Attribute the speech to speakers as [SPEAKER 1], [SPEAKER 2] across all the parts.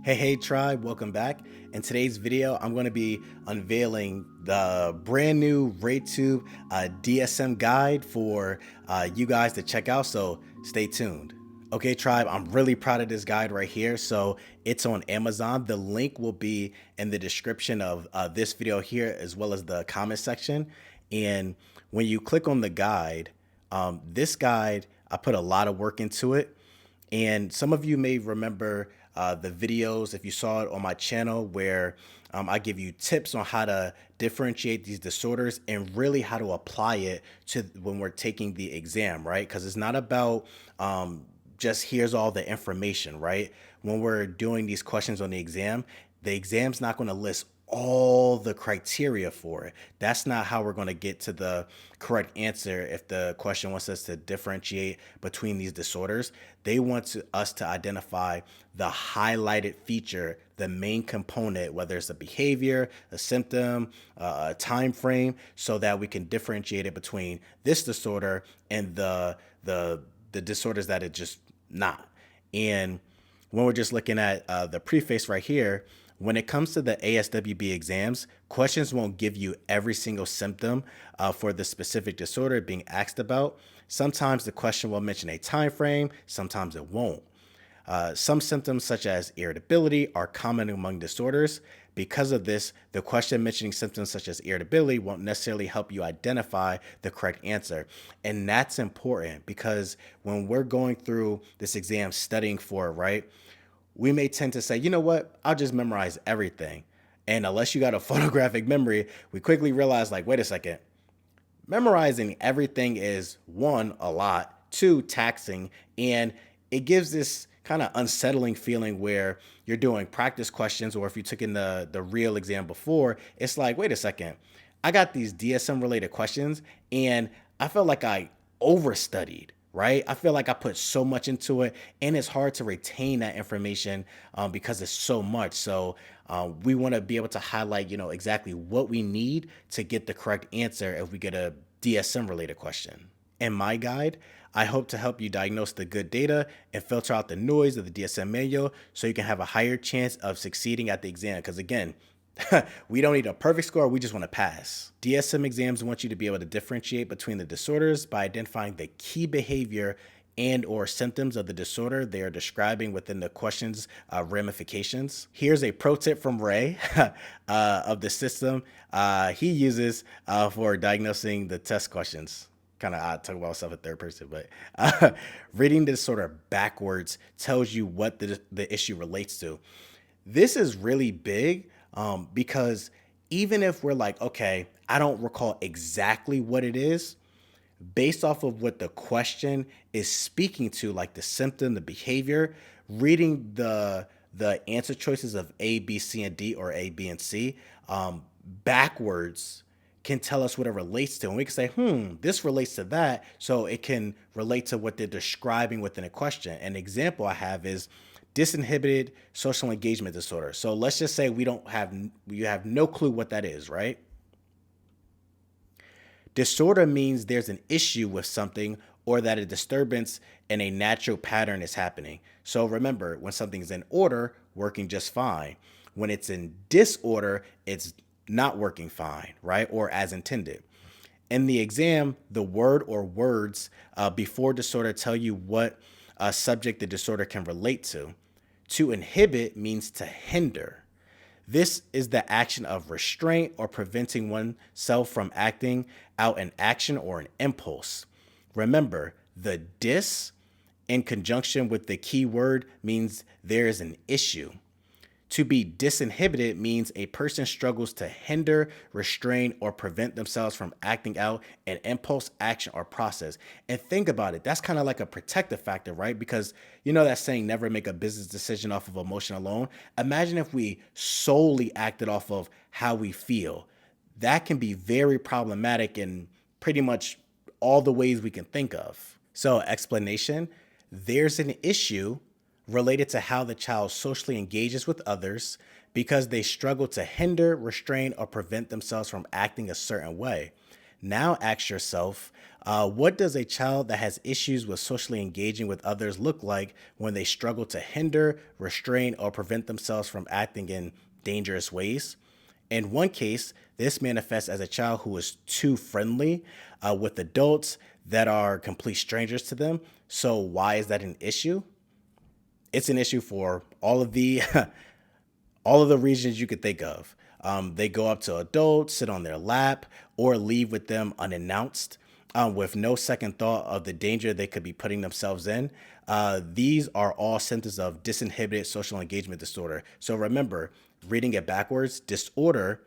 [SPEAKER 1] Hey tribe, welcome back. In today's video, I'm going to be unveiling the brand new RayTube DSM guide for you guys to check out, so stay tuned. Okay tribe, I'm really proud of this guide right here. So it's on Amazon. The link will be in the description of this video here, as well as the comment section. And when you click on the guide, this guide, I put a lot of work into it. And some of you may remember the videos, if you saw it on my channel, where I give you tips on how to differentiate these disorders and really how to apply it to when we're taking the exam, right? Because it's not about just here's all the information, right? When we're doing these questions on the exam's not going to list all the criteria for it. That's not how we're going to get to the correct answer. If the question wants us to differentiate between these disorders, they want us to identify the highlighted feature, the main component, whether it's a behavior, a symptom, a time frame, so that we can differentiate it between this disorder and the disorders that it's just not. And when we're just looking at the preface right here, when it comes to the ASWB exams, questions won't give you every single symptom for the specific disorder being asked about. Sometimes the question will mention a time frame, sometimes it won't. Some symptoms such as irritability are common among disorders. Because of this, the question mentioning symptoms such as irritability won't necessarily help you identify the correct answer. And that's important because when we're going through this exam studying for it, right, we may tend to say, you know what, I'll just memorize everything. And unless you got a photographic memory, we quickly realize, like, wait a second, memorizing everything is one, a lot, two, taxing, and it gives this kind of unsettling feeling where you're doing practice questions, or if you took in the real exam before, it's like, wait a second, I got these DSM related questions and I felt like I overstudied, right? I feel like I put so much into it and it's hard to retain that information because it's so much. So we want to be able to highlight, exactly what we need to get the correct answer if we get a DSM related question. In my guide, I hope to help you diagnose the good data and filter out the noise of the DSM manual so you can have a higher chance of succeeding at the exam. Because again, we don't need a perfect score, we just want to pass. DSM exams want you to be able to differentiate between the disorders by identifying the key behavior and or symptoms of the disorder they are describing within the question's ramifications. Here's a pro tip from Ray of the system he uses for diagnosing the test questions. Kind of odd talk about myself in third person, but reading the disorder backwards tells you what the issue relates to. This is really big because even if we're like, okay, I don't recall exactly what it is, based off of what the question is speaking to, like the symptom, the behavior, reading the answer choices of A, B, C, and D, or A, B, and C backwards can tell us what it relates to. And we can say, this relates to that. So it can relate to what they're describing within a question. An example I have is disinhibited social engagement disorder. So let's just say you have no clue what that is, right? Disorder means there's an issue with something or that a disturbance in a natural pattern is happening. So remember, when something's in order, working just fine. When it's in disorder, it's not working fine, right? Or as intended. In the exam, the word or words before disorder tell you what subject the disorder can relate to. To inhibit means to hinder. This is the action of restraint or preventing oneself from acting out an action or an impulse. Remember, the dis in conjunction with the key word means there is an issue. To be disinhibited means a person struggles to hinder, restrain, or prevent themselves from acting out an impulse, action, or process. And think about it. That's kind of like a protective factor, right? Because you know that saying, never make a business decision off of emotion alone. Imagine if we solely acted off of how we feel. That can be very problematic in pretty much all the ways we can think of. So, explanation, there's an issue related to how the child socially engages with others because they struggle to hinder, restrain, or prevent themselves from acting a certain way. Now ask yourself, what does a child that has issues with socially engaging with others look like when they struggle to hinder, restrain, or prevent themselves from acting in dangerous ways? In one case, this manifests as a child who is too friendly with adults that are complete strangers to them. So why is that an issue? It's an issue for all of the all of the reasons you could think of. They go up to adults, sit on their lap, or leave with them unannounced, with no second thought of the danger they could be putting themselves in. These are all symptoms of disinhibited social engagement disorder. So remember, reading it backwards, disorder,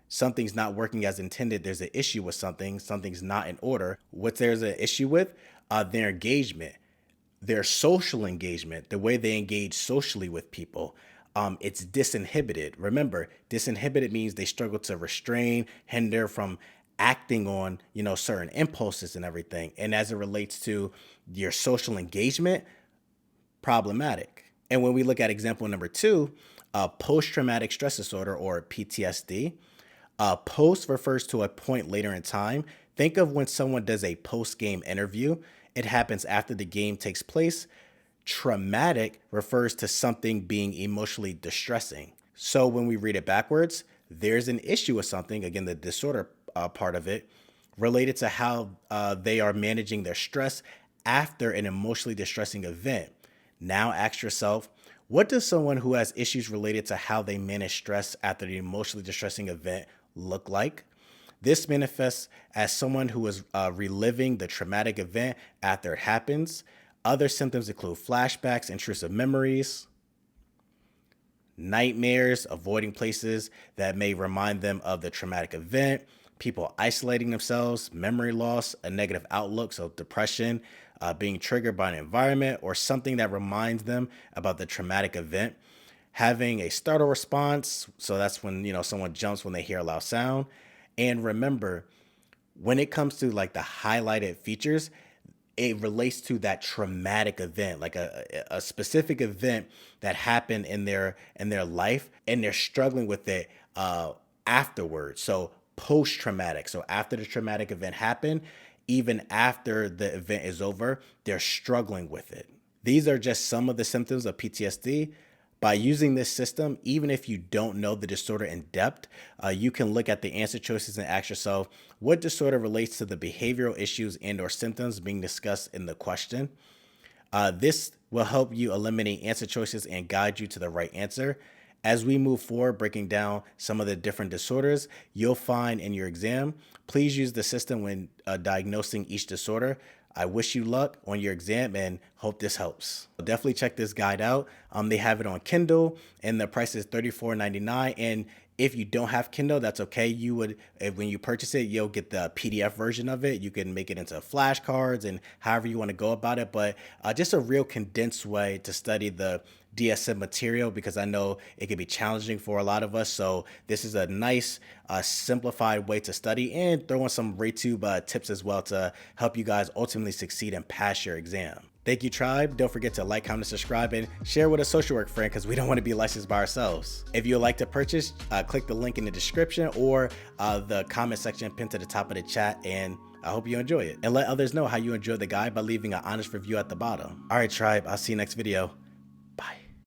[SPEAKER 1] something's not working as intended. There's an issue with something, something's not in order. What there's an issue with? Their engagement, their social engagement, the way they engage socially with people. It's disinhibited. Remember, disinhibited means they struggle to restrain, hinder from acting on, certain impulses and everything. And as it relates to your social engagement, problematic. And when we look at example number 2, post-traumatic stress disorder, or PTSD, post refers to a point later in time. Think of when someone does a post-game interview. It happens after the game takes place. Traumatic refers to something being emotionally distressing. So when we read it backwards, there's an issue with something, again, the disorder part of it, related to how they are managing their stress after an emotionally distressing event. Now ask yourself, what does someone who has issues related to how they manage stress after the emotionally distressing event look like? This manifests as someone who is reliving the traumatic event after it happens. Other symptoms include flashbacks, intrusive memories, nightmares, avoiding places that may remind them of the traumatic event, people isolating themselves, memory loss, a negative outlook, so depression, being triggered by an environment or something that reminds them about the traumatic event, having a startle response, so that's when someone jumps when they hear a loud sound. And remember, when it comes to like the highlighted features, it relates to that traumatic event, like a specific event that happened in their life, and they're struggling with it afterwards. So post-traumatic. So after the traumatic event happened, even after the event is over, they're struggling with it. These are just some of the symptoms of PTSD. By using this system, even if you don't know the disorder in depth, you can look at the answer choices and ask yourself, what disorder relates to the behavioral issues and or symptoms being discussed in the question? This will help you eliminate answer choices and guide you to the right answer. As we move forward, breaking down some of the different disorders you'll find in your exam, please use the system when diagnosing each disorder. I wish you luck on your exam and hope this helps. Definitely check this guide out. They have it on Kindle and the price is $34.99. And if you don't have Kindle, that's okay. When you purchase it, you'll get the PDF version of it. You can make it into flashcards and however you want to go about it. But just a real condensed way to study the DSM material, because I know it can be challenging for a lot of us. So this is a nice simplified way to study, and throw in some RayTube tips as well to help you guys ultimately succeed and pass your exam. Thank you, tribe. Don't forget to like, comment, subscribe, and share with a social work friend, because we don't want to be licensed by ourselves. If you would like to purchase, click the link in the description or the comment section pinned to the top of the chat, and I hope you enjoy it. And let others know how you enjoyed the guide by leaving an honest review at the bottom. All right, tribe, I'll see you next video.